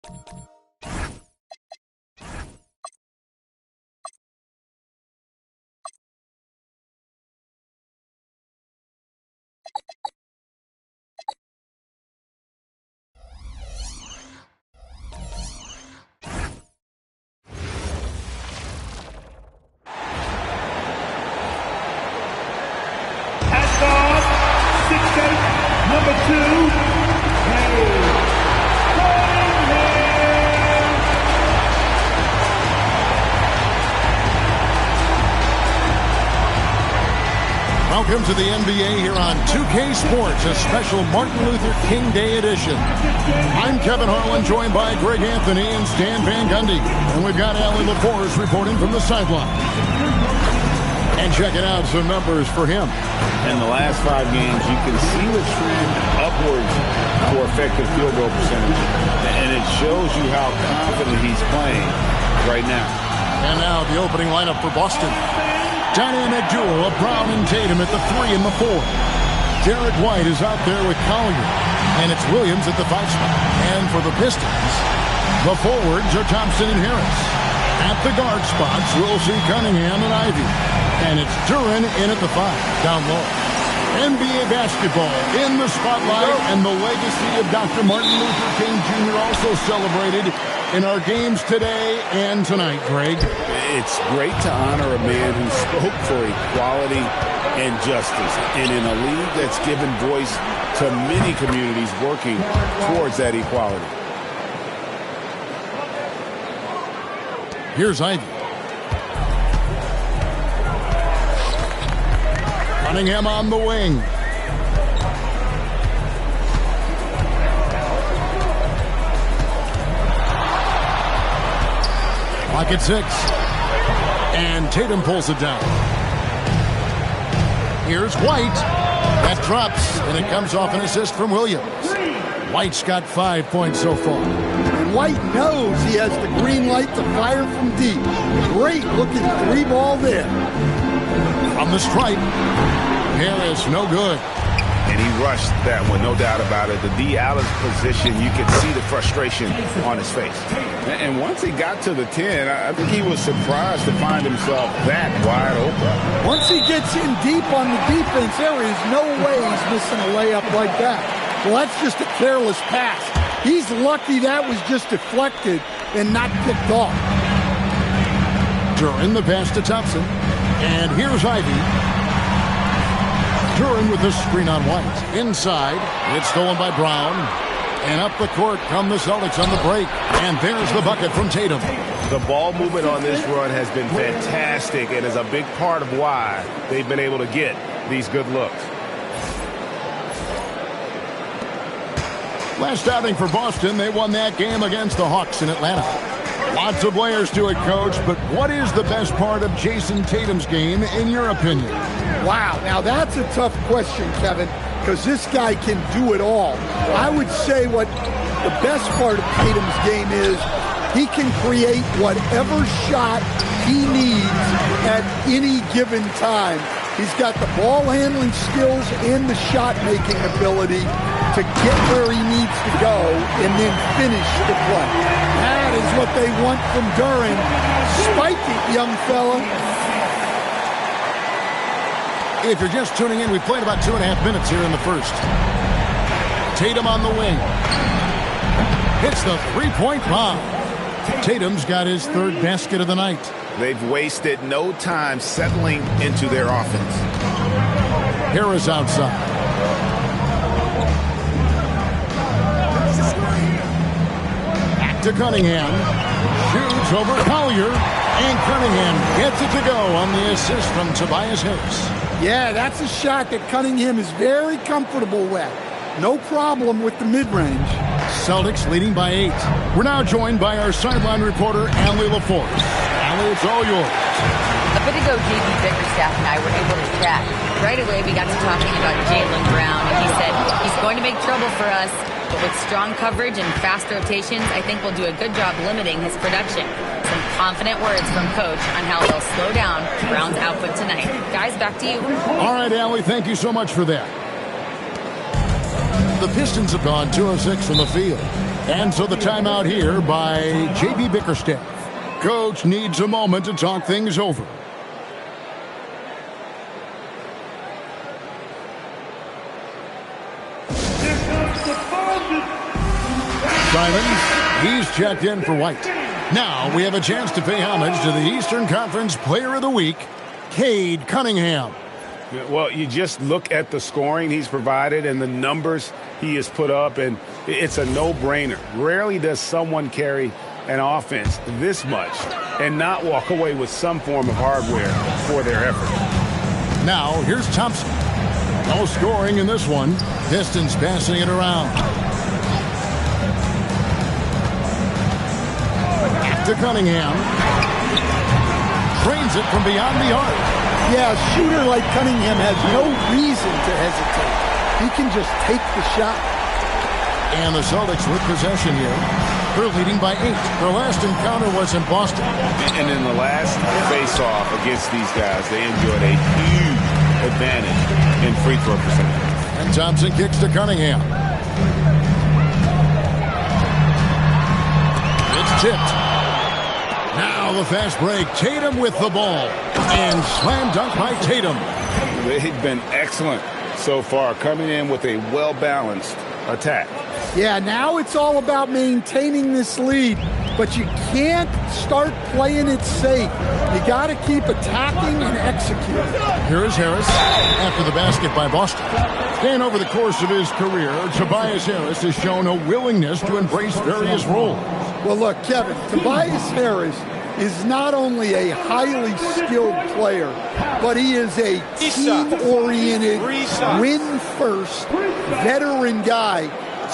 Number 2, welcome to the NBA here on 2K Sports, a special Martin Luther King Day edition. I'm Kevin Harlan, joined by Greg Anthony and Stan Van Gundy. And we've got Allie LaForce reporting from the sideline. And checking out some numbers for him. In the last 5 games, you can see the trend upwards for effective field goal percentage. And it shows you how confident he's playing right now. And now the opening lineup for Boston. Dynamic duo of Brown and Tatum at the 3 and the 4. Derek White is out there with Collier. And it's Williams at the 5 spot. And for the Pistons, the forwards are Thompson and Harris. At the guard spots, we'll see Cunningham and Ivy. And it's Duren in at the 5, down low. NBA basketball in the spotlight, and the legacy of Dr. Martin Luther King Jr. also celebrated in our games today and tonight, Greg. It's great to honor a man who spoke for equality and justice. And in a league that's given voice to many communities working towards that equality. Here's Ivy. Cunningham on the wing. Clock at 6. And Tatum pulls it down. Here's White. That drops, and it comes off an assist from Williams. White's got 5 points so far. White knows he has the green light to fire from deep. Great looking 3-ball there. From the stripe, Harris, no good. And he rushed that one, no doubt about it. The D. Allen's position, you could see the frustration on his face. And once he got to the 10, I think he was surprised to find himself that wide open. Once he gets in deep on the defense, there is no way he's missing a layup like that. Well, that's just a careless pass. He's lucky that was just deflected and not picked off. Duren the pass to Thompson. And here's Ivy. Duren with the screen on White. Inside. It's stolen by Brown. And up the court come the Celtics on the break. And there's the bucket from Tatum. The ball movement on this run has been fantastic and is a big part of why they've been able to get these good looks. Last outing for Boston, they won that game against the Hawks in Atlanta. Lots of layers to it, Coach, but what is the best part of Jason Tatum's game, in your opinion? Wow, now that's a tough question, Kevin, because this guy can do it all. I would say what the best part of Tatum's game is he can create whatever shot he needs at any given time. He's got the ball handling skills and the shot-making ability to get where he needs to go and then finish the play. That is what they want from Duren. Spike it, young fella. If you're just tuning in, we played about 2.5 minutes here in the first. Tatum on the wing. Hits the three-point bomb. Tatum's got his 3rd basket of the night. They've wasted no time settling into their offense. Harris outside. Back to Cunningham. Shoots over Collier. And Cunningham gets it to go on the assist from Tobias Harris. Yeah, that's a shot that Cunningham is very comfortable with. No problem with the mid-range. Celtics leading by 8. We're now joined by our sideline reporter, Allie LaForce. Allie, it's all yours. A bit ago, JP Bickerstaff and I were able to chat. Right away, we got to talking about Jaylen Brown, and he said he's going to make trouble for us, but with strong coverage and fast rotations, I think we'll do a good job limiting his production. Some confident words from Coach on how they'll slow down Brown's output tonight. Guys, back to you. All right, Allie, thank you so much for that. The Pistons have gone 2 of 6 from the field. And so the timeout here by J.B. Bickerstaff. Coach needs a moment to talk things over. Simons, he's checked in for White. Now we have a chance to pay homage to the Eastern Conference Player of the Week, Cade Cunningham. Well, you just look at the scoring he's provided and the numbers he has put up, and it's a no-brainer. Rarely does someone carry an offense this much and not walk away with some form of hardware for their effort. Now, here's Thompson. No scoring in this one. Pistons passing it around. Back to Cunningham. Trains it from beyond the arc. Yeah, a shooter like Cunningham has no reason to hesitate. He can just take the shot. And the Celtics with possession here. They're leading by 8. Their last encounter was in Boston. And in the last face-off against these guys, they enjoyed a huge advantage in free throw percentage. And Thompson kicks to Cunningham. It's tipped. Now the fast break. Tatum with the ball. And slam dunk by Tatum. They've been excellent so far, coming in with a well-balanced attack. Yeah, now it's all about maintaining this lead, but you can't start playing it safe. You got to keep attacking and executing. Here is Harris after the basket by Boston. And over the course of his career, Tobias Harris has shown a willingness to embrace various roles. Well, look, Kevin, Tobias Harris is not only a highly skilled player, but he is a team-oriented, win-first, veteran guy,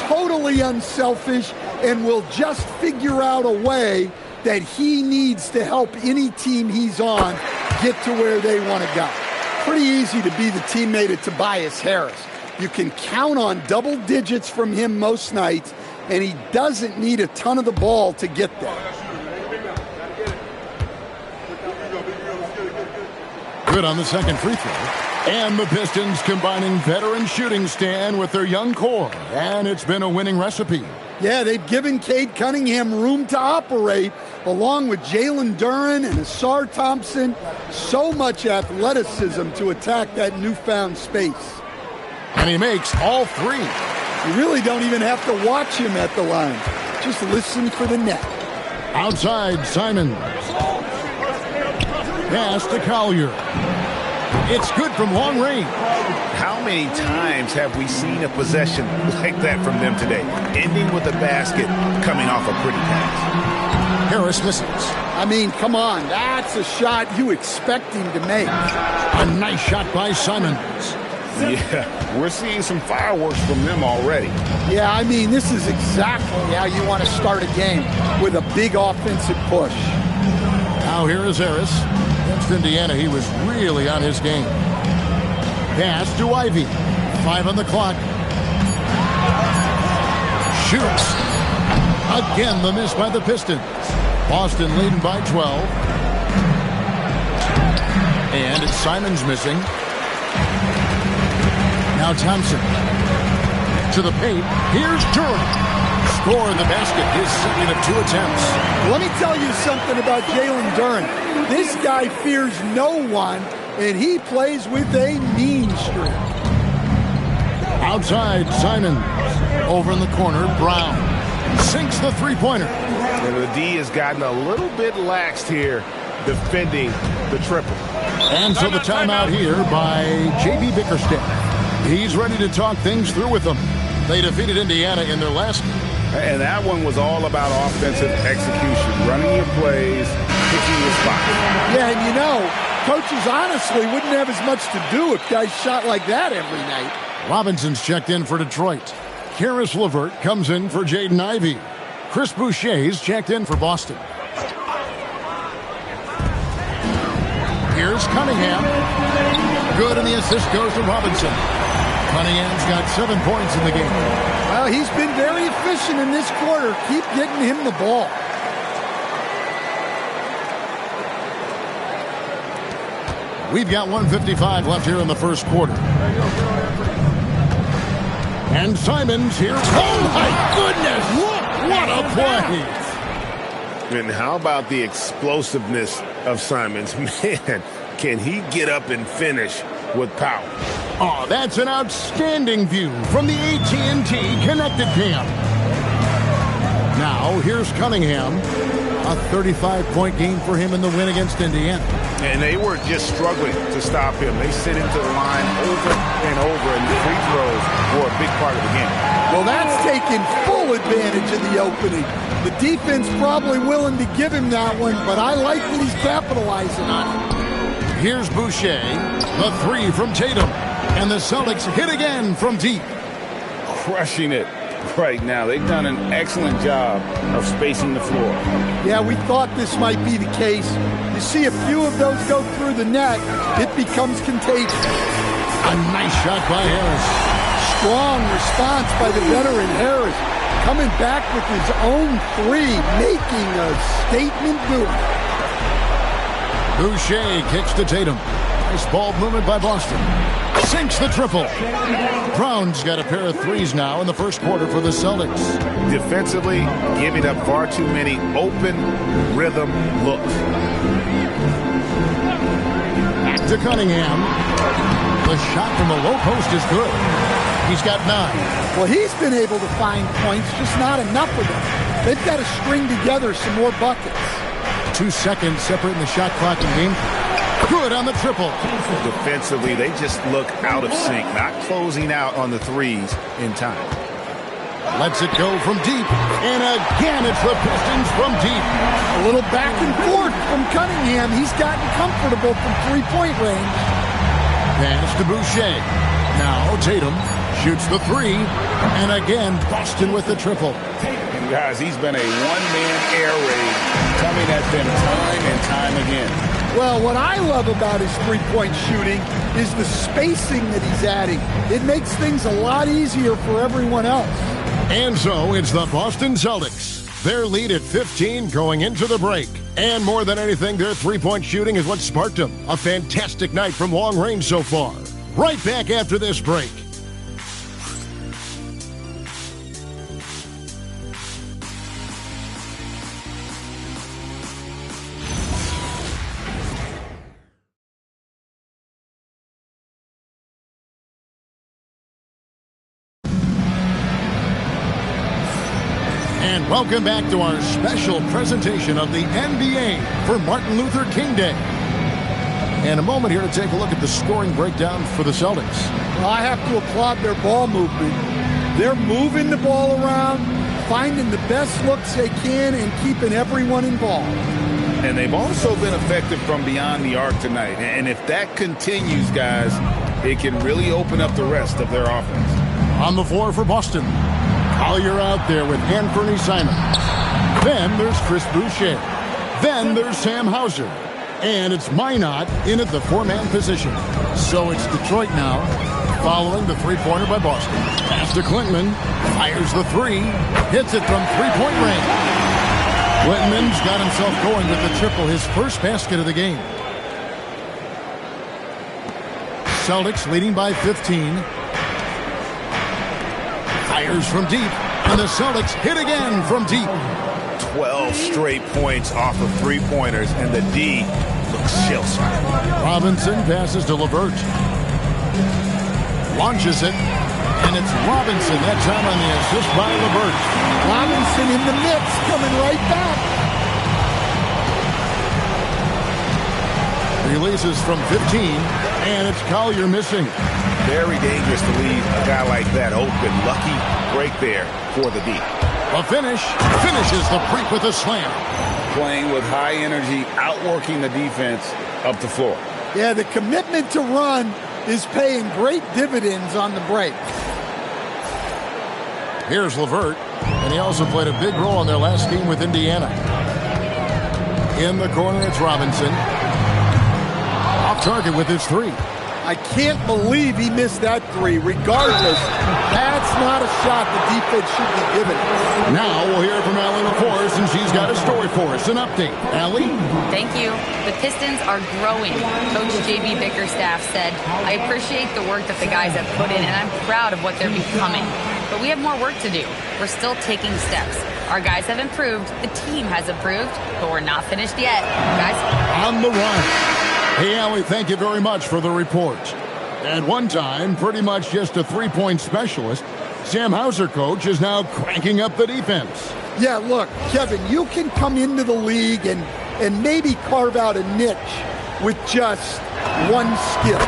totally unselfish, and will just figure out a way that he needs to help any team he's on get to where they want to go. Pretty easy to be the teammate of Tobias Harris. You can count on double digits from him most nights, and he doesn't need a ton of the ball to get there. Good on the second free throw. And the Pistons combining veteran shooting stand with their young core. And it's been a winning recipe. Yeah, they've given Cade Cunningham room to operate, along with Jalen Duren and Asar Thompson. So much athleticism to attack that newfound space. And he makes all 3. You really don't even have to watch him at the line. Just listen for the net. Outside, Simons. Pass to Collier. It's good from long range. How many times have we seen a possession like that from them today? Ending with a basket, coming off a pretty pass. Harris misses. I mean, come on. That's a shot you expect him to make. A nice shot by Simons. Yeah, we're seeing some fireworks from them already. Yeah, I mean, this is exactly how you want to start a game, with a big offensive push. Now here is Harris. Against Indiana, he was really on his game. Pass to Ivy. 5 on the clock. Shoots. Again, the miss by the Pistons. Boston leading by 12. And it's Simons missing. Now Thompson. To the paint. Here's Duren. Scoring the basket, his second of 2 attempts. Let me tell you something about Jalen Duren. This guy fears no one, and he plays with a mean streak. Outside, Simons. Over in the corner, Brown. Sinks the three-pointer. And the D has gotten a little bit laxed here, defending the triple. And so the timeout here by J.B. Bickerstaff. He's ready to talk things through with them. They defeated Indiana in their last game. And that one was all about offensive execution, running your plays, picking your spot. Yeah, and you know, coaches honestly wouldn't have as much to do if guys shot like that every night. Robinson's checked in for Detroit. Karis LeVert comes in for Jaden Ivey. Chris Boucher's checked in for Boston. Here's Cunningham. Good, and the assist goes to Robinson. Cunningham's got 7 points in the game. Well, he's been very efficient in this quarter. Keep getting him the ball. We've got 1:55 left here in the first quarter. And Simons here. Oh, my goodness! What a play! And how about the explosiveness of Simons? Man, can he get up and finish with power? Oh, that's an outstanding view from the AT&T Connected Cam. Now, here's Cunningham. A 35-point game for him in the win against Indiana. And they were just struggling to stop him. They sent him to the line over and over, and the free throws were a big part of the game. Well, that's taking full advantage of the opening. The defense probably willing to give him that one, but I like that he's capitalizing on it. Here's Boucher, the three from Tatum, and the Celtics hit again from deep. Crushing it right now. They've done an excellent job of spacing the floor. Yeah, we thought this might be the case. You see a few of those go through the net, it becomes contagious. A nice shot by Harris. Strong response by the veteran Harris. Coming back with his own three, making a statement doing it. Boucher kicks to Tatum. Nice ball movement by Boston. Sinks the triple. Brown's got a pair of threes now in the first quarter for the Celtics. Defensively, giving up far too many open rhythm looks. Back to Cunningham. The shot from the low post is good. He's got 9. Well, he's been able to find points, just not enough of them. They've got to string together some more buckets. 2 seconds separating the shot clock and game. Good on the triple. Defensively, they just look out of sync, not closing out on the threes in time. Lets it go from deep. And again, it's the Pistons from deep. A little back and forth from Cunningham. He's gotten comfortable from three-point range. Pass to Boucher. Now Tatum shoots the three. And again, Boston with the triple. And guys, he's been a one-man air raid coming at them time and time again. Well, what I love about his three-point shooting is the spacing that he's adding. It makes things a lot easier for everyone else. And so it's the Boston Celtics. Their lead at 15 going into the break. And more than anything, their three-point shooting is what sparked them. A fantastic night from long range so far. Right back after this break. And welcome back to our special presentation of the NBA for Martin Luther King Day. And a moment here to take a look at the scoring breakdown for the Celtics. Well, I have to applaud their ball movement. They're moving the ball around, finding the best looks they can, and keeping everyone involved. And they've also been effective from beyond the arc tonight. And if that continues, guys, it can really open up the rest of their offense. On the floor for Boston, Collier out there with Anthony Simons. Then there's Chris Boucher. Then there's Sam Hauser. And it's Minot in at the 4-man position. So it's Detroit now, following the three-pointer by Boston. Pass to Klintman, fires the three, hits it from three-point range. Klintman's got himself going with the triple, his first basket of the game. Celtics leading by 15. Fires from deep, and the Celtics hit again from deep. 12 straight points off of three-pointers, and the D looks shell-shocked. Robinson passes to LeVert. Launches it, and it's Robinson that time on the assist by LeVert. Robinson in the mix, coming right back. Releases from 15, and it's Collier missing. Very dangerous to leave a guy like that open. Lucky break there for the D. The finish finishes the break with a slam. Playing with high energy, outworking the defense up the floor. Yeah, the commitment to run is paying great dividends on the break. Here's LeVert, and he also played a big role in their last game with Indiana. In the corner, it's Robinson. Off target with his three. I can't believe he missed that three. Regardless, that's not a shot the defense should be given. Now we'll hear from Allie LaForce, and she's got a story for us. An update. Allie? Thank you. The Pistons are growing. Coach J.B. Bickerstaff said, I appreciate the work that the guys have put in, and I'm proud of what they're becoming. But we have more work to do. We're still taking steps. Our guys have improved. The team has improved, but we're not finished yet. Guys? On the run. Hey, Allie, thank you very much for the report. At one time, pretty much just a three-point specialist, Sam Hauser, coach, is now cranking up the defense. Yeah, look, Kevin, you can come into the league and maybe carve out a niche with just one skill.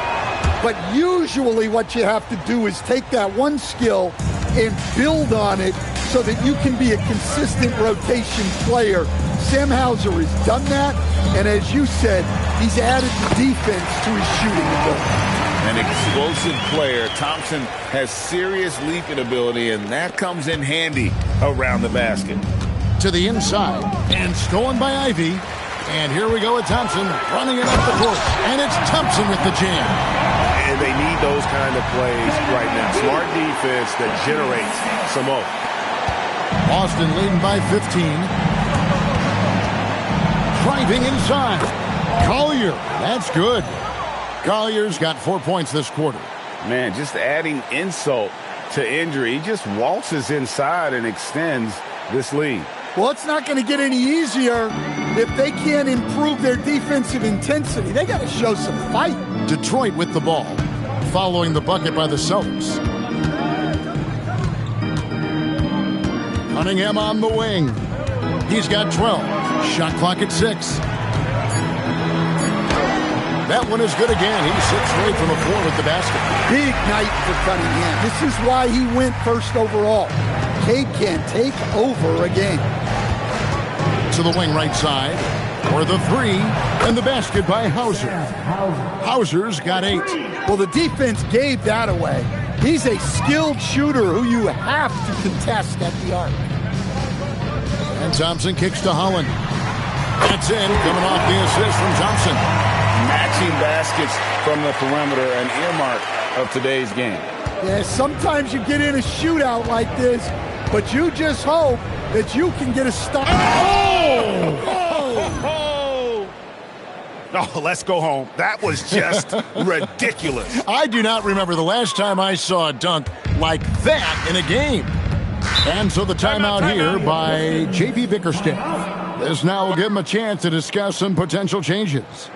But usually what you have to do is take that one skill and build on it so that you can be a consistent rotation player. Sam Hauser has done that, and as you said, he's added the defense to his shooting ability. An explosive player. Thompson has serious leaping ability, and that comes in handy around the basket. To the inside, and stolen by Ivy. And here we go with Thompson running it up the court, and it's Thompson with the jam. And they need those kind of plays right now. Smart defense that generates some more. Boston leading by 15. Driving inside. Collier, that's good. Collier's got 4 points this quarter. Man, just adding insult to injury. He just waltzes inside and extends this lead. Well, it's not going to get any easier if they can't improve their defensive intensity. They got to show some fight. Detroit with the ball, following the bucket by the Celtics. Cunningham on the wing. He's got 12. Shot clock at 6. That one is good again. He's 6 away from the floor with the basket. Big night for Cunningham. This is why he went first overall. Cade can't take over a game. To the wing right side for the 3, and the basket by Hauser. Hauser's got 8. Well, the defense gave that away. He's a skilled shooter who you have to contest at the arc. And Thompson kicks to Holland. That's in, coming off the assist from Thompson. Matching baskets from the perimeter, an earmark of today's game. Yeah, sometimes you get in a shootout like this, but you just hope that you can get a stop. Oh, let's go home. That was just ridiculous. I do not remember the last time I saw a dunk like that in a game. And so the timeout here by J.P. Bickerstaff. This now will give him a chance to discuss some potential changes.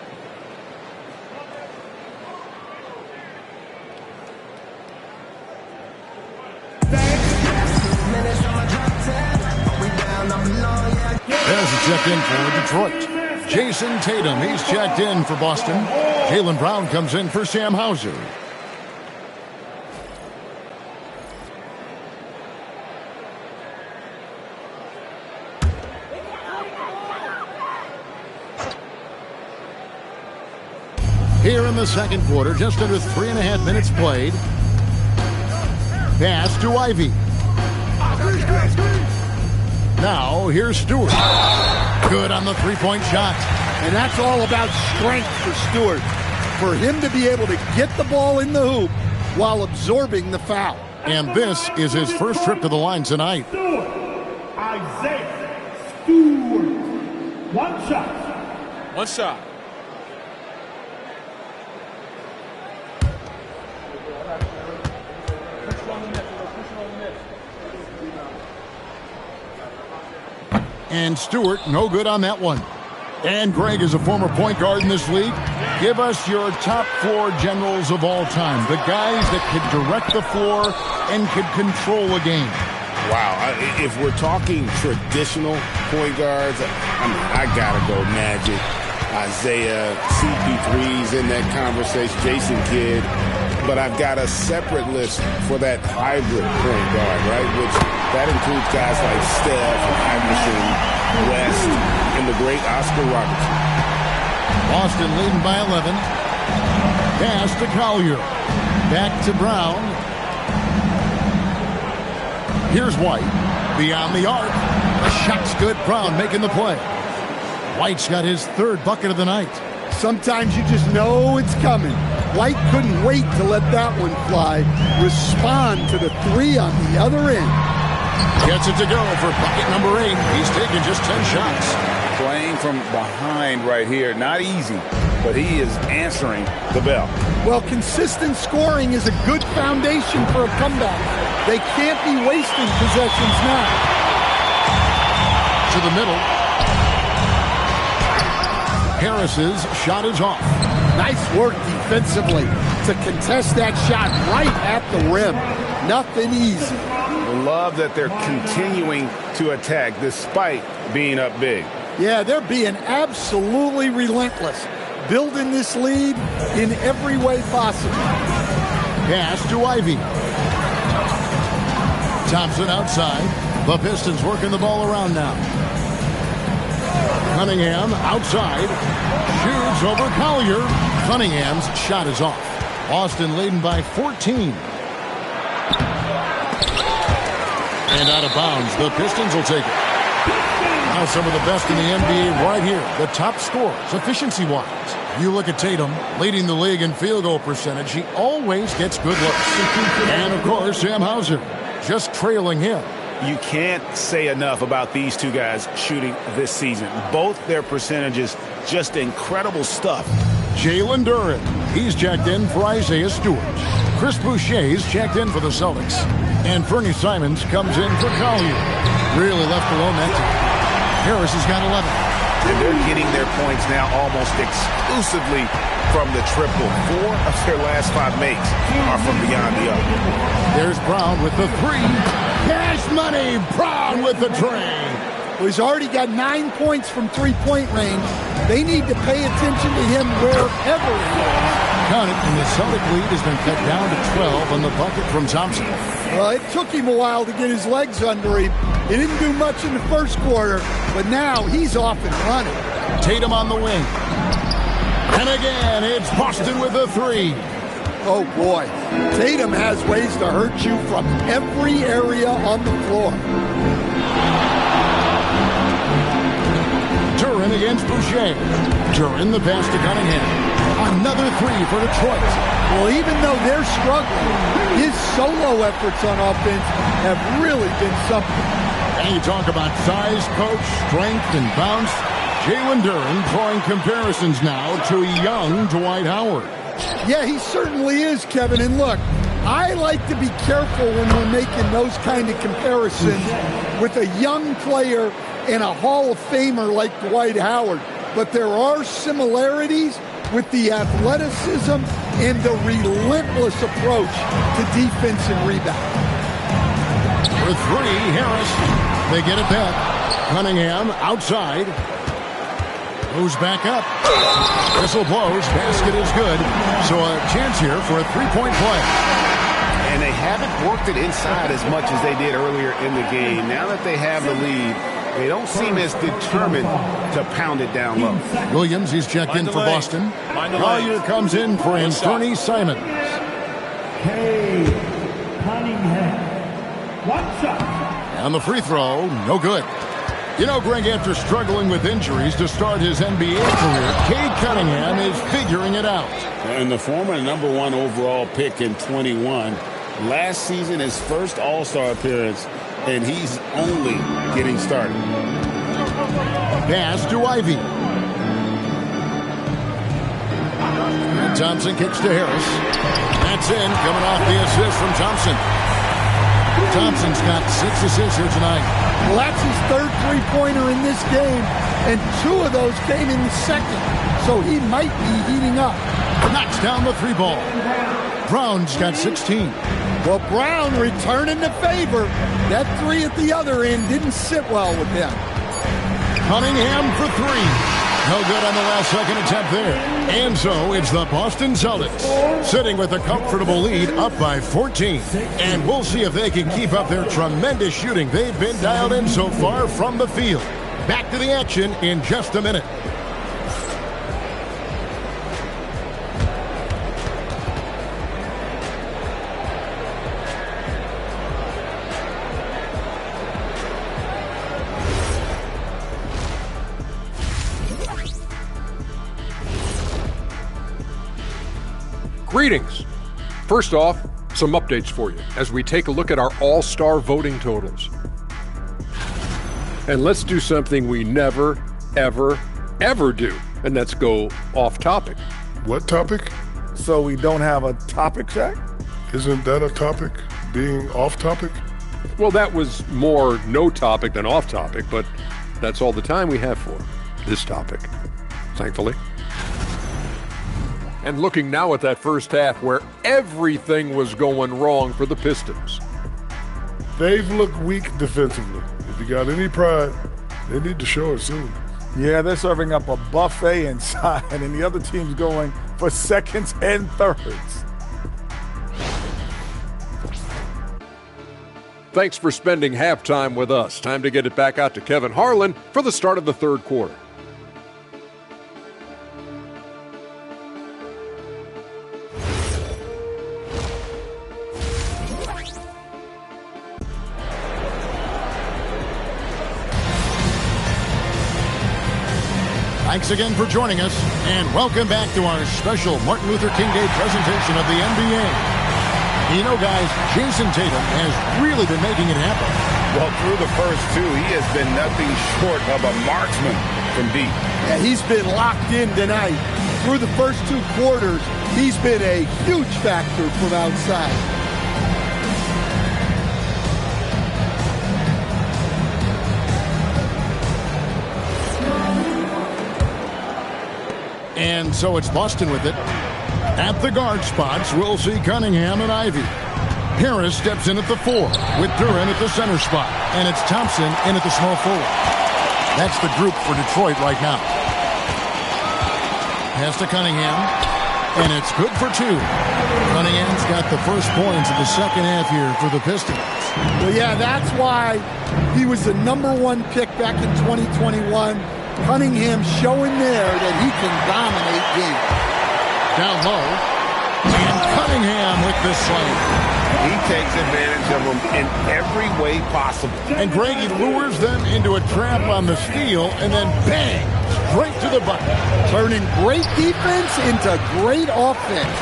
There's a check-in for Detroit. Jason Tatum, he's checked in for Boston. Jaylen Brown comes in for Sam Hauser. Here in the second quarter, just under 3.5 minutes played. Pass to Ivy. Now, here's Stewart. Good on the three-point shot. And that's all about strength for Stewart. For him to be able to get the ball in the hoop while absorbing the foul. And this is his first trip to the line tonight. Stewart. Isaiah Stewart. One shot. One shot. And Stewart, no good on that one. And Greg is a former point guard in this league. Give us your top 4 generals of all time. The guys that could direct the floor and could control a game. Wow. If we're talking traditional point guards, I got to go Magic, Isaiah, CP3's in that conversation, Jason Kidd. But I've got a separate list for that hybrid point guard, right? Which that includes guys like Steph, Iverson, West, and the great Oscar Robertson. Boston leading by 11. Pass to Collier. Back to Brown. Here's White. Beyond the arc. The shot's good. Brown making the play. White's got his 3rd bucket of the night. Sometimes you just know it's coming. White couldn't wait to let that one fly. Respond to the 3 on the other end. Gets it to go for bucket number 8. He's taken just 10 shots. Playing from behind right here. Not easy, but he is answering the bell. Well, consistent scoring is a good foundation for a comeback. They can't be wasting possessions now. To the middle. Harris's shot is off. Nice work defensively to contest that shot right at the rim. Nothing easy. Love that they're continuing to attack despite being up big. Yeah, they're being absolutely relentless, building this lead in every way possible. Pass to Ivy. Thompson outside. The Pistons working the ball around now. Cunningham outside. Shoots over Collier. Cunningham's shot is off. Boston leading by 14. And out of bounds. The Pistons will take it. Now some of the best in the NBA right here. The top scorers, efficiency-wise. You look at Tatum, leading the league in field goal percentage. He always gets good looks. And, of course, Sam Hauser just trailing him. You can't say enough about these two guys shooting this season. Both their percentages, just incredible stuff. Jalen Duren, he's checked in for Isaiah Stewart. Chris Boucher's checked in for the Celtics. And Fernie Simons comes in for Collier. Really left alone that time. Harris has got 11. And they're getting their points now almost exclusively from the triple. 4 of their last 5 makes are from beyond the arc. There's Brown with the 3. Cash money. Brown with the tray. Well, he's already got 9 points from three-point range. They need to pay attention to him wherever he is. Count it, and the Celtic lead has been cut down to 12 on the bucket from Thompson. Well, it took him a while to get his legs under him. He didn't do much in the first quarter, but now he's off and running. Tatum on the wing. And again, it's Boston with a 3. Oh, boy. Tatum has ways to hurt you from every area on the floor. Duren against Boucher. Duren the pass to Cunningham. Another 3 for Detroit. Well, even though they're struggling, his solo efforts on offense have really been something. And you talk about size, coach, strength, and bounce. Jalen Duren drawing comparisons now to young Dwight Howard. Yeah, he certainly is, Kevin. And look, I like to be careful when we're making those kind of comparisons with a young player and a Hall of Famer like Dwight Howard. But there are similarities with the athleticism and the relentless approach to defense and rebound. For 3, Harris. They get it back. Cunningham outside. Moves back up. Whistle blows. Basket is good. So a chance here for a 3-point play. And they haven't worked it inside as much as they did earlier in the game. Now that they have the lead, they don't seem as determined to pound it down low. Williams, he's checked in for Boston. Collier comes in for Fernie Simons. Hey, Cunningham. 1 shot. And the free throw, no good. You know, Greg, after struggling with injuries to start his NBA career, Cade Cunningham is figuring it out. And the former #1 overall pick in 21. Last season, his first All-Star appearance, and he's only getting started. Pass to Ivy. And Thompson kicks to Harris. That's in, coming off the assist from Thompson. Thompson's got 6 assists here tonight. Well, that's his 3rd three-pointer in this game, and 2 of those came in the 2nd, so he might be heating up. Knocks down the 3 ball. Brown's got 16. Well, Brown returning the favor. That 3 at the other end didn't sit well with him. Cunningham for 3. No good on the last second attempt there. And so it's the Boston Celtics sitting with a comfortable lead up by 14. And we'll see if they can keep up their tremendous shooting they've been dialed in so far from the field. Back to the action in just a minute. Greetings. First off, some updates for you as we take a look at our all-star voting totals. And let's do something we never, ever, ever do, and that's go off topic. What topic? So we don't have a topic, Shaq? Isn't that a topic? Being off topic? Well, that was more no topic than off topic, but That's all the time we have for this topic, thankfully. And looking now at that first half where everything was going wrong for the Pistons. They've looked weak defensively. If you got any pride, they need to show it soon. Yeah, they're serving up a buffet inside, and the other team's going for seconds and thirds. Thanks for spending halftime with us. Time to get it back out to Kevin Harlan for the start of the third quarter. Thanks again for joining us, and welcome back to our special Martin Luther King Day presentation of the NBA. You know, guys, Jason Tatum has really been making it happen. Well, through the first two, he has been nothing short of a marksman from deep. Yeah, he's been locked in tonight. Through the first two quarters, he's been a huge factor from outside. And so it's Boston with it. At the guard spots, we'll see Cunningham and Ivy. Harris steps in at the 4 with Duran at the center spot. And it's Thompson in at the small forward. That's the group for Detroit right now. Pass to Cunningham. And it's good for 2. Cunningham's got the first points of the second half here for the Pistons. Well, yeah, that's why he was the #1 pick back in 2021. Cunningham showing there that he can dominate games. Down low. And Cunningham with the slam. He takes advantage of them in every way possible. And Greg, he lures them into a trap on the steal, and then bang, straight to the bucket. Turning great defense into great offense.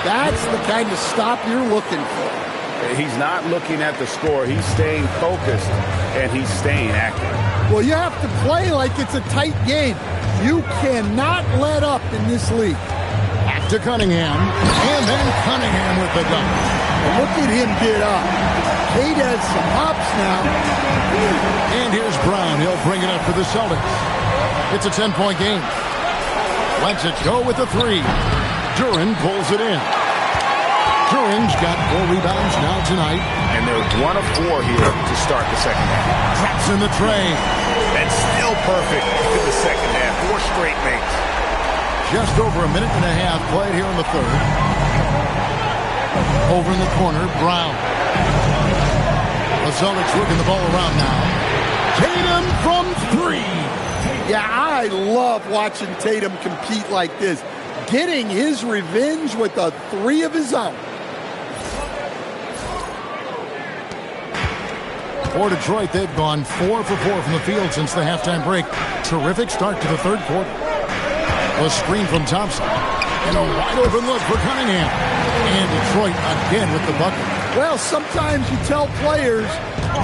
That's the kind of stop you're looking for. He's not looking at the score. He's staying focused, and he's staying active. Well, you have to play like it's a tight game. You cannot let up in this league. Back to Cunningham, and then Cunningham with the dunk. And look at him get up. Cade has some hops now. And here's Brown. He'll bring it up for the Celtics. It's a 10-point game. Lets it go with the 3. Duran pulls it in. Duran's got 4 rebounds now tonight. And they're 1 of 4 here to start the second half. Traps in the tray. And still perfect in the second half. 4 straight makes. Just over a minute and a half played here in the third. Over in the corner, Brown. The Celtics working the ball around now. Tatum from 3. Yeah, I love watching Tatum compete like this. Getting his revenge with a 3 of his own. For Detroit, they've gone 4 for 4 from the field since the halftime break. Terrific start to the third quarter. A screen from Thompson. And a wide open look for Cunningham. And Detroit again with the bucket. Well, sometimes you tell players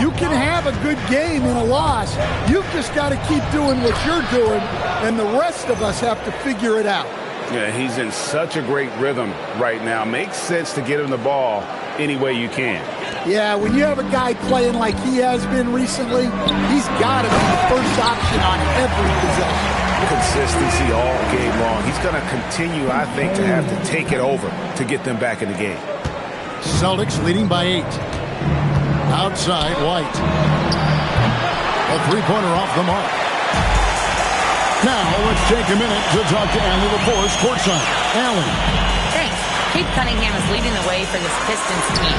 you can have a good game in a loss. You've just got to keep doing what you're doing, and the rest of us have to figure it out. Yeah, he's in such a great rhythm right now. Makes sense to get him the ball any way you can. Yeah, when you have a guy playing like he has been recently, he's got to be the first option on every possession. Consistency all game long. He's going to continue, I think, to have to take it over to get them back in the game. Celtics leading by 8. Outside, White. A three-pointer off the mark. Now, let's take a minute to talk to Allie LaForce courtside. Allie. Thanks. Cade Cunningham is leading the way for this Pistons team.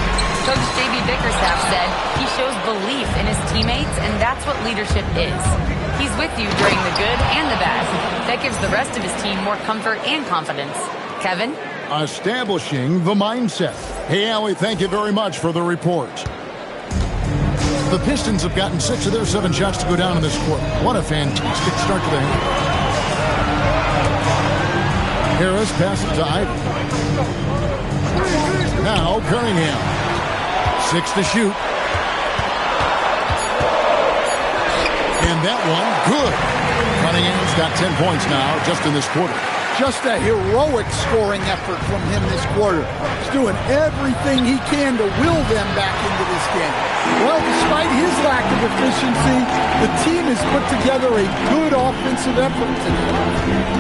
Coach J.B. Bickerstaff said he shows belief in his teammates, and that's what leadership is. He's with you during the good and the bad. That gives the rest of his team more comfort and confidence. Kevin? Establishing the mindset. Hey, Allie, thank you very much for the report. The Pistons have gotten 6 of their 7 shots to go down in this quarter. What a fantastic start to the game. Harris passes to Ivy. Now Cunningham. 6 to shoot. And And that one, good. Cunningham's got 10 points now just in this quarter. Just a heroic scoring effort from him this quarter. He's doing everything he can to will them back into this game. Well, despite his lack of efficiency, the team has put together a good offensive effort tonight.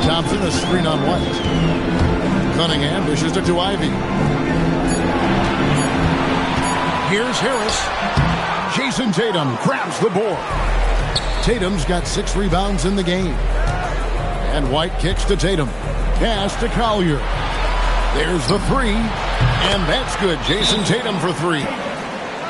Thompson, a screen on White. Cunningham dishes it to Ivy. Here's Harris. Jason Tatum grabs the board. Tatum's got 6 rebounds in the game. And White kicks to Tatum. Pass to Collier. There's the 3. And that's good. Jason Tatum for 3.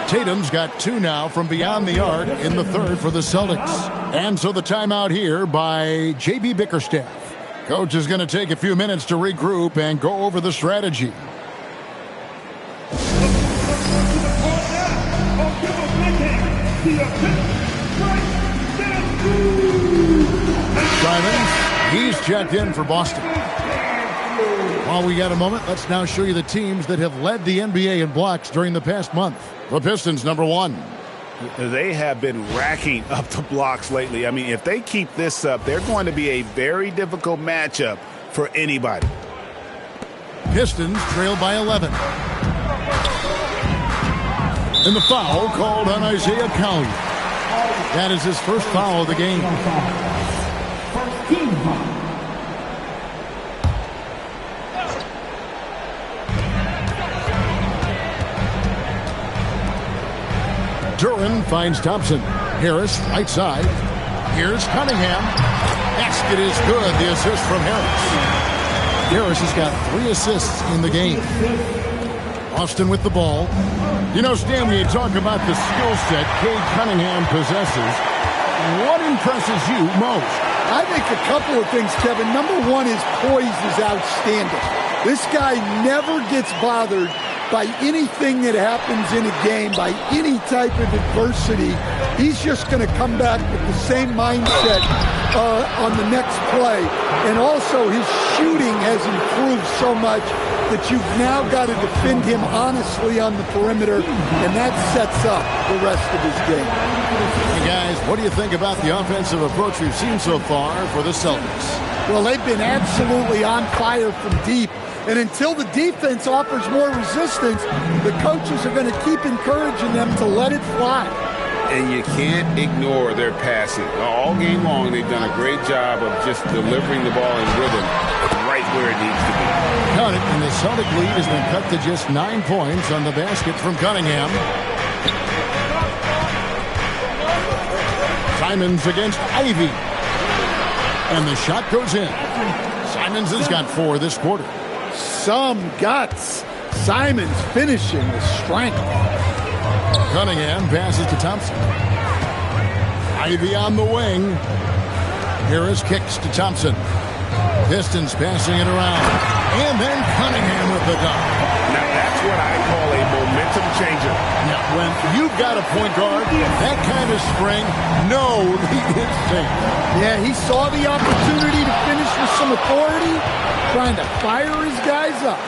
Tatum's got 2 now from beyond the arc in the third for the Celtics. And so the timeout here by J.B. Bickerstaff. Coach is going to take a few minutes to regroup and go over the strategy. Simons, he's checked in for Boston. While we got a moment, let's now show you the teams that have led the NBA in blocks during the past month. The Pistons, number 1. They have been racking up the blocks lately. I mean, if they keep this up, they're going to be a very difficult matchup for anybody. Pistons trail by 11. And the foul called on Isaiah Collier. That is his first foul of the game. First team foul. Duran finds Thompson. Harris, right side. Here's Cunningham. Basket is good. The assist from Harris. Harris has got 3 assists in the game. Austin with the ball. You know, Stan, when you talk about the skill set Cade Cunningham possesses, what impresses you most? I think a couple of things, Kevin. Number 1, his poise is outstanding. This guy never gets bothered by anything that happens in a game, by any type of adversity. He's just going to come back with the same mindset on the next play. And also his shooting has improved so much that you've now got to defend him honestly on the perimeter, and that sets up the rest of his game. Hey guys, what do you think about the offensive approach we've seen so far for the Celtics? Well, they've been absolutely on fire from deep. And until the defense offers more resistance, the coaches are going to keep encouraging them to let it fly. And you can't ignore their passing. All game long, they've done a great job of just delivering the ball in rhythm right where it needs to be. Cut it, and the Celtic lead has been cut to just 9 points on the basket from Cunningham. Simons against Ivy. And the shot goes in. Simons has got 4 this quarter. Some guts. Simons finishing with strength. Cunningham passes to Thompson. Ivy on the wing. Harris kicks to Thompson. Pistons passing it around. And then Cunningham with the dunk. Now that's what I call a momentum changer. Now when you've got a point guard, that kind of spring, no lead is safe. Yeah, he saw the opportunity to finish with some authority, trying to fire his guys up.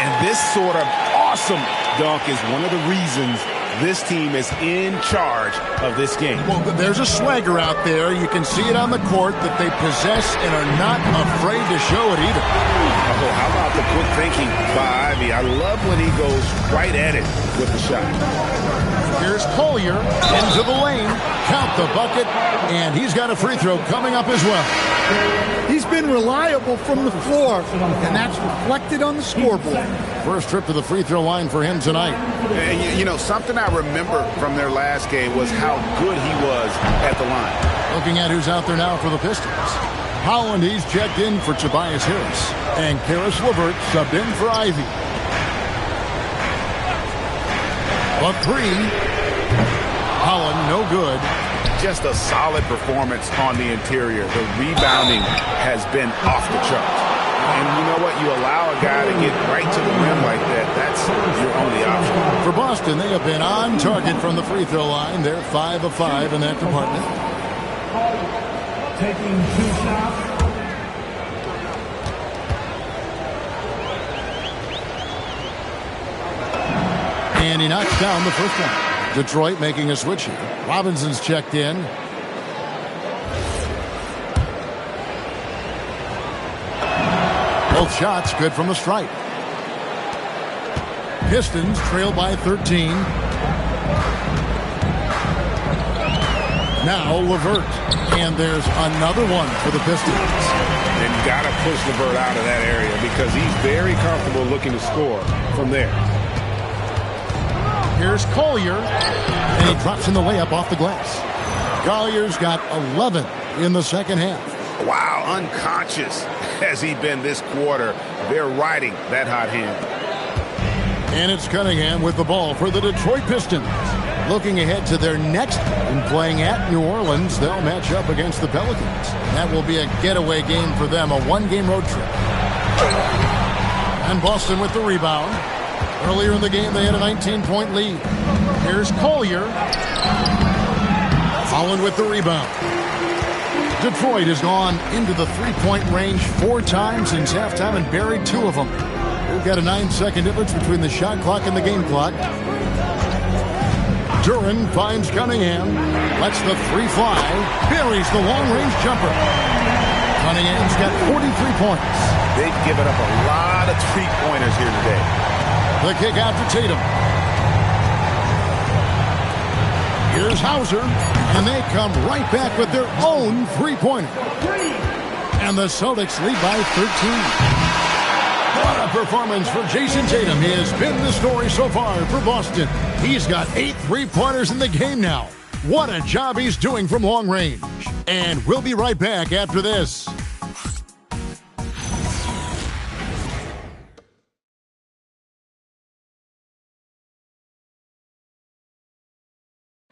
And this sort of awesome dunk is one of the reasons this team is in charge of this game. Well, there's a swagger out there. You can see it on the court that they possess and are not afraid to show it either. Oh, how about the quick thinking by Ivy? I love when he goes right at it with the shot. Here's Collier into the lane. Count the bucket, and he's got a free throw coming up as well. He's been reliable from the floor, and that's reflected on the scoreboard. First trip to the free throw line for him tonight. And you know, something I remember from their last game was how good he was at the line. Looking at who's out there now for the Pistons. Holland, he's checked in for Tobias Harris. And Karis LeVert subbed in for Ivy. A 3. Holland, no good. Just a solid performance on the interior. The rebounding has been off the charts. And you know what? You allow a guy to get right to the rim like that, that's your only option. For Boston, they have been on target from the free throw line. They're 5 of 5 in that department. Taking 2 shots. And he knocks down the first one. Detroit making a switch here. Robinson's checked in. Both shots good from the stripe. Pistons trail by 13. Now LeVert. And there's another one for the Pistons. And got to push LeVert out of that area because he's very comfortable looking to score from there. Here's Collier. And he drops in the layup off the glass. Collier's got 11 in the second half. Wow, unconscious has he been this quarter. They're riding that hot hand. And it's Cunningham with the ball for the Detroit Pistons. Looking ahead to their next game, playing at New Orleans, they'll match up against the Pelicans. That will be a getaway game for them, a one-game road trip. And Boston with the rebound. Earlier in the game, they had a 19-point lead. Here's Collier. Holland with the rebound. Detroit has gone into the three-point range 4 times since halftime and buried 2 of them. We've got a 9-second difference between the shot clock and the game clock. Duran finds Cunningham, lets the 3 fly, buries the long-range jumper. Cunningham's got 43 points. They've given up a lot of three-pointers here today. The kick out to Tatum. Here's Hauser, and they come right back with their own three-pointer. And the Celtics lead by 13. What a performance for Jason Tatum. He has been the story so far for Boston. He's got 8 three-pointers in the game now. What a job he's doing from long range. And we'll be right back after this.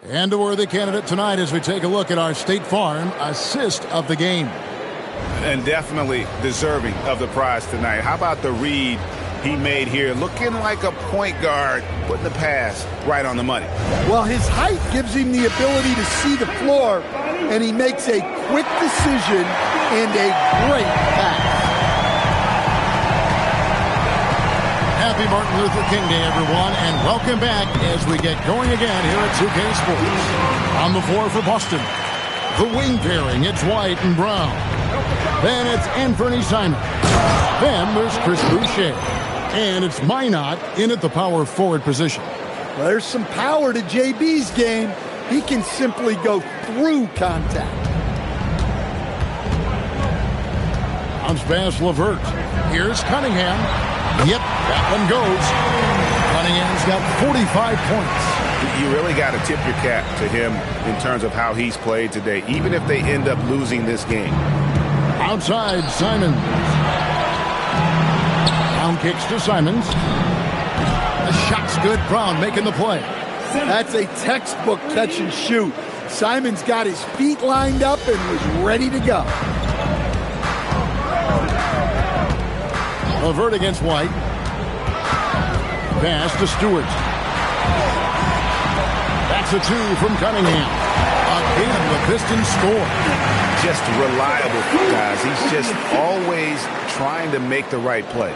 And a worthy candidate tonight as we take a look at our State Farm assist of the game. And definitely deserving of the prize tonight. How about the read he made here? Looking like a point guard, putting the pass right on the money. Well, his height gives him the ability to see the floor, and he makes a quick decision and a great pass. Happy Martin Luther King Day, everyone, and welcome back as we get going again here at 2K Sports. On the floor for Boston, the wing pairing, it's White and Brown. Then it's Anthony Simon. Then there's Chris Boucher. And it's Minot in at the power forward position. Well, there's some power to JB's game. He can simply go through contact. Bounce pass LeVert. Here's Cunningham. Yep, that one goes. Cunningham's got 45 points. You really got to tip your cap to him in terms of how he's played today, even if they end up losing this game. Outside, Simons. Brown kicks to Simons. The shot's good. Brown making the play. That's a textbook catch and shoot. Simons got his feet lined up and was ready to go. LeVert against White. Pass to Stewart. That's a 2 from Cunningham. Again, the Pistons score. Just reliable, guys. He's just always trying to make the right play.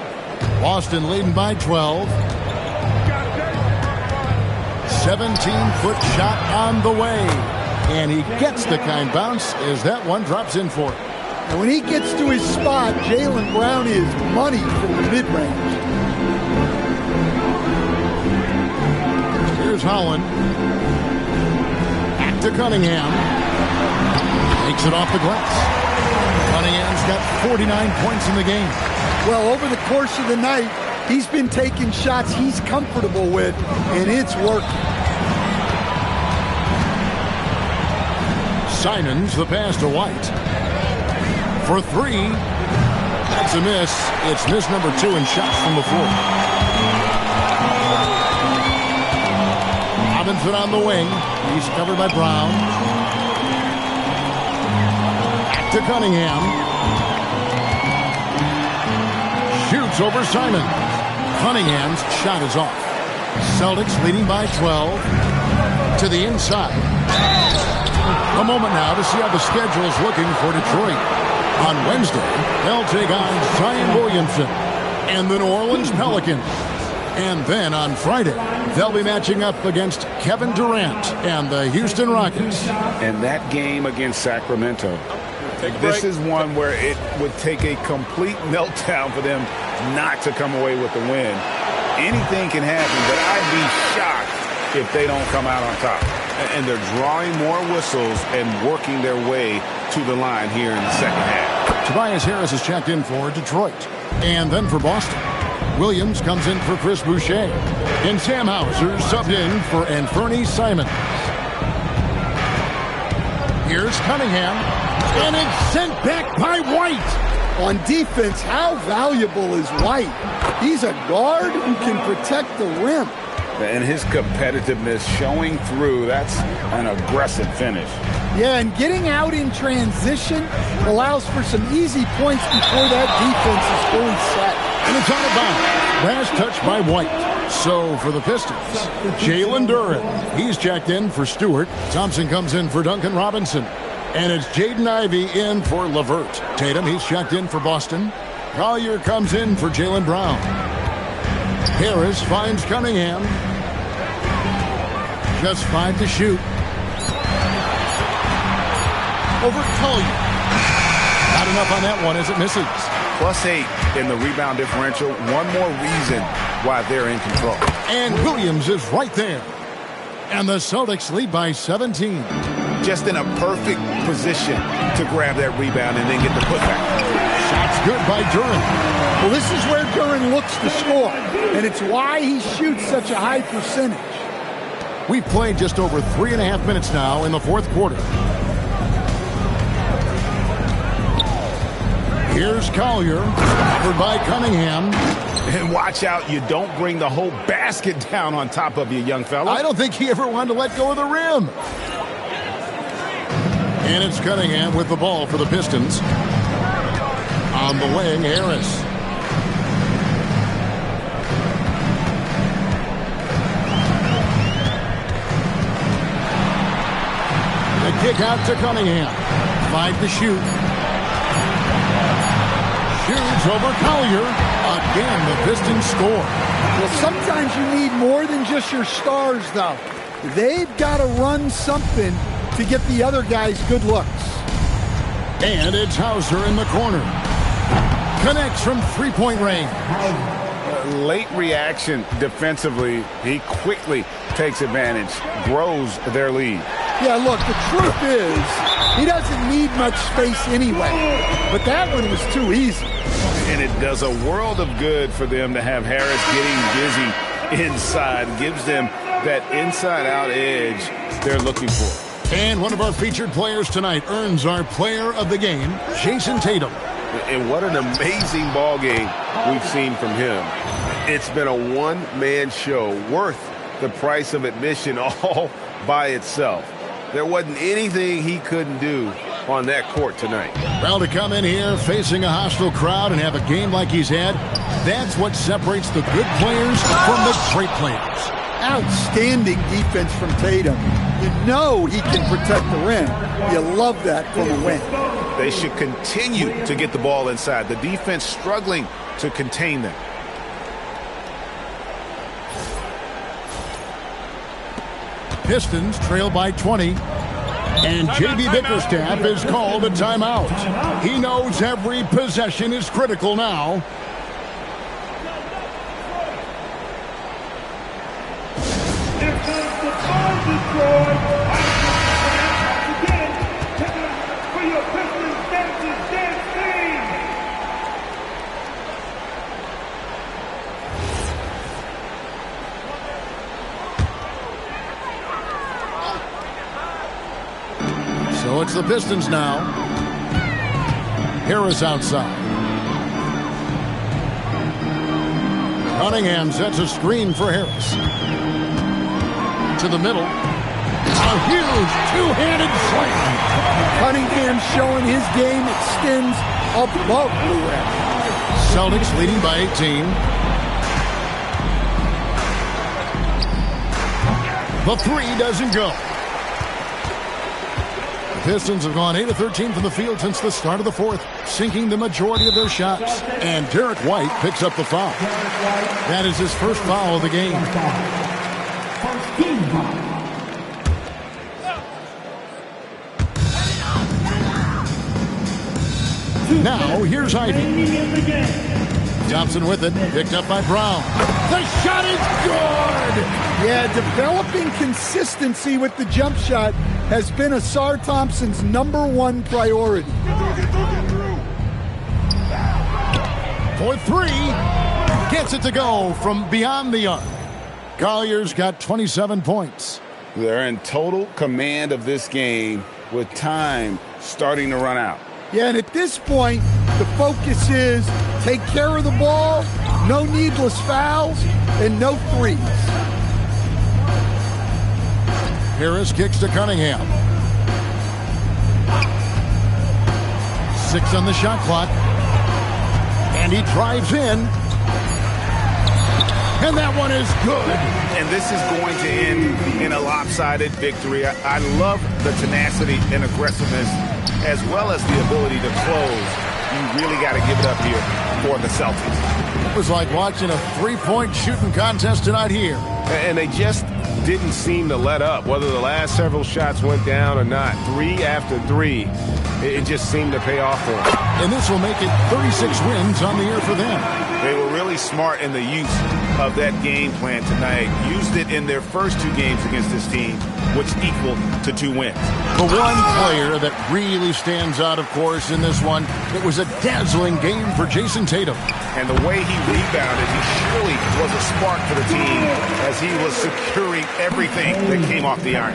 Boston leading by 12. 17-foot shot on the way. And he gets the kind bounce as that one drops in for him. And when he gets to his spot, Jaylen Brown is money from the mid-range. Here's Holland. Back to Cunningham. Takes it off the glass. Cunningham's got 49 points in the game. Well, over the course of the night, he's been taking shots he's comfortable with, and it's working. Simons, the pass to White. For 3. That's a miss. It's miss number 2 in shots from the floor. Robinson on the wing. He's covered by Brown. Back to Cunningham. Shoots over Simon. Cunningham's shot is off. Celtics leading by 12. To the inside. A moment now to see how the schedule is looking for Detroit. On Wednesday, they'll take on Zion Williamson and the New Orleans Pelicans. And then on Friday, they'll be matching up against Kevin Durant and the Houston Rockets. And that game against Sacramento, this is one where it would take a complete meltdown for them not to come away with the win. Anything can happen, but I'd be shocked if they don't come out on top. And they're drawing more whistles and working their way to the line here in the second half. Tobias Harris is checked in for Detroit. And then for Boston, Williams comes in for Chris Boucher. And Sam Hauser subbed in for Anthony Simons. Here's Cunningham. And it's sent back by White. On defense, how valuable is White? He's a guard who can protect the rim. And his competitiveness showing through. That's an aggressive finish. Yeah, and getting out in transition allows for some easy points before that defense is fully set. And it's out of bounds. Last touch by White. So for the Pistons, Jalen Duren. He's checked in for Stewart. Thompson comes in for Duncan Robinson. And it's Jaden Ivey in for LeVert. Tatum, he's checked in for Boston. Collier comes in for Jaylen Brown. Harris finds Cunningham. Just 5 to shoot. Over Collier. Not enough on that one as it misses. +8 in the rebound differential. One more reason why they're in control. And Williams is right there. And the Celtics lead by 17. Just in a perfect position to grab that rebound and then get the putback. Shot's good by Duren. Well, this is where Duren looks to score, and it's why he shoots such a high percentage. We've played just over 3.5 minutes now in the fourth quarter. Here's Collier, covered by Cunningham. And watch out, you don't bring the whole basket down on top of you, young fella. I don't think he ever wanted to let go of the rim. And it's Cunningham with the ball for the Pistons. On the wing, Harris. The kick out to Cunningham. 5 to shoot. Shoots over Collier. Again, the Pistons score. Well, sometimes you need more than just your stars, though. They've got to run something to get the other guys good looks. And it's Hauser in the corner. Connects from three-point range. Late reaction defensively. He quickly takes advantage, grows their lead. Yeah, look, the truth is, he doesn't need much space anyway. But that one was too easy. And it does a world of good for them to have Harris getting busy inside. Gives them that inside-out edge they're looking for. And one of our featured players tonight earns our player of the game, Jason Tatum. And what an amazing ball game we've seen from him. It's been a one-man show worth the price of admission all by itself. There wasn't anything he couldn't do on that court tonight. Well, to come in here facing a hostile crowd and have a game like he's had, that's what separates the good players from the great players. Outstanding defense from Tatum. You know he can protect the rim. You love that from a win. They should continue to get the ball inside. The defense struggling to contain them. Pistons trail by 20. And J.B. Bickerstaff is called a timeout. He knows every possession is critical now. So it's the Pistons now. Harris outside. Cunningham sets a screen for Harris. To the middle. A huge two-handed slam. Cunningham showing his game extends above the rim. Celtics leading by 18. The three doesn't go. Pistons have gone 8 of 13 from the field since the start of the fourth, sinking the majority of their shots. And Derek White picks up the foul. That is his first foul of the game. First team foul. Now, here's Ivy. Thompson with it, picked up by Brown. The shot is good! Yeah, developing consistency with the jump shot has been Asar Thompson's #1 priority. For three, gets it to go from beyond the arc. Collier's got 27 points. They're in total command of this game with time starting to run out. Yeah, and at this point, the focus is take care of the ball, no needless fouls, and no threes. Harris kicks to Cunningham. 6 on the shot clock. And he drives in. And that one is good. And this is going to end in a lopsided victory. I love the tenacity and aggressiveness as well as the ability to close. You really got to give it up here for the Celtics. It was like watching a three-point shooting contest tonight here. And they just didn't seem to let up, whether the last several shots went down or not. 3 after 3, it just seemed to pay off for them. And this will make it 36 wins on the year for them. They were really smart in the use of that game plan tonight. Used it in their first 2 games against this team, which equaled to 2 wins. The one player that really stands out, of course, in this one, it was a dazzling game for Jason Tatum. And the way he rebounded, he surely was a spark for the team as he was securing everything that came off the iron.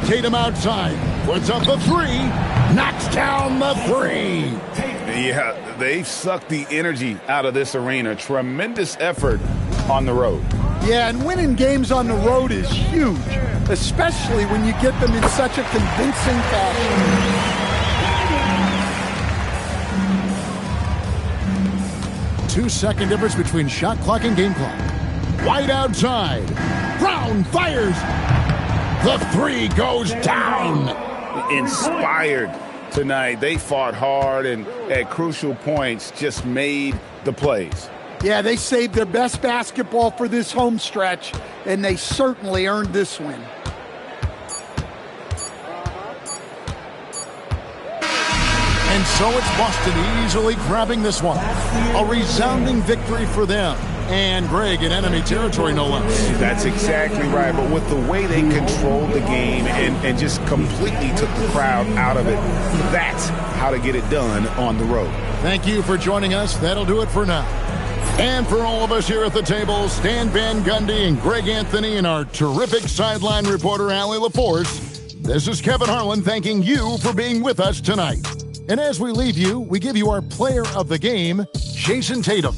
Tatum outside, puts up the 3, knocks down the 3. Yeah, they've sucked the energy out of this arena. Tremendous effort on the road. Yeah, and winning games on the road is huge, especially when you get them in such a convincing fashion. 2-second difference between shot clock and game clock. White outside. Brown fires. The 3 goes down. Inspired tonight. They fought hard and at crucial points just made the plays. Yeah, they saved their best basketball for this home stretch, and they certainly earned this win. And so it's Boston easily grabbing this one. A resounding victory for them. And Greg in enemy territory, no less. That's exactly right. But with the way they controlled the game and just completely took the crowd out of it, that's how to get it done on the road. Thank you for joining us. That'll do it for now. And for all of us here at the table, Stan Van Gundy and Greg Anthony and our terrific sideline reporter, Allie LaForce, this is Kevin Harlan thanking you for being with us tonight. And as we leave you, we give you our player of the game, Jason Tatum.